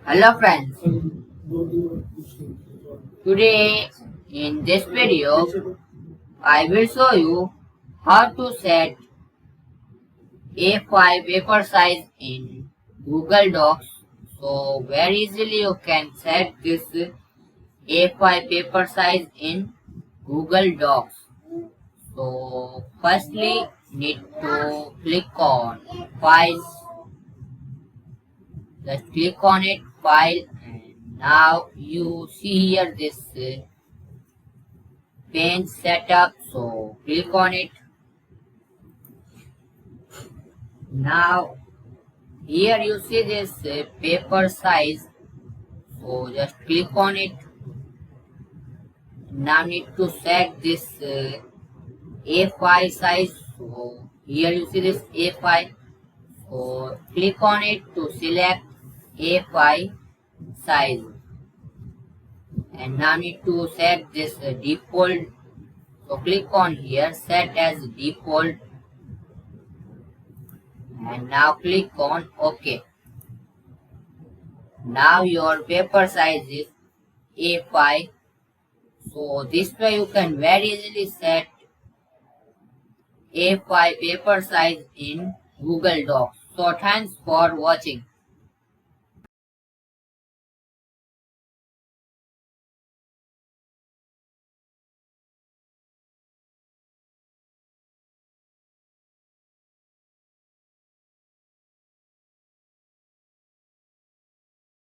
Hello friends, today in this video I will show you how to set A5 paper size in Google Docs. So very easily you can set this A5 paper size in Google Docs. So firstly need to click on Files, just click on it, File, and now you see here this page setup, so click on it. Now here you see this paper size, so just click on it. Now need to set this A5 size, so here you see this A5, so click on it to select A5 size, and now need to set this default, so click on here set as default, and now click on OK. Now your paper size is A5. So this way you can very easily set A5 paper size in Google Docs. So thanks for watching.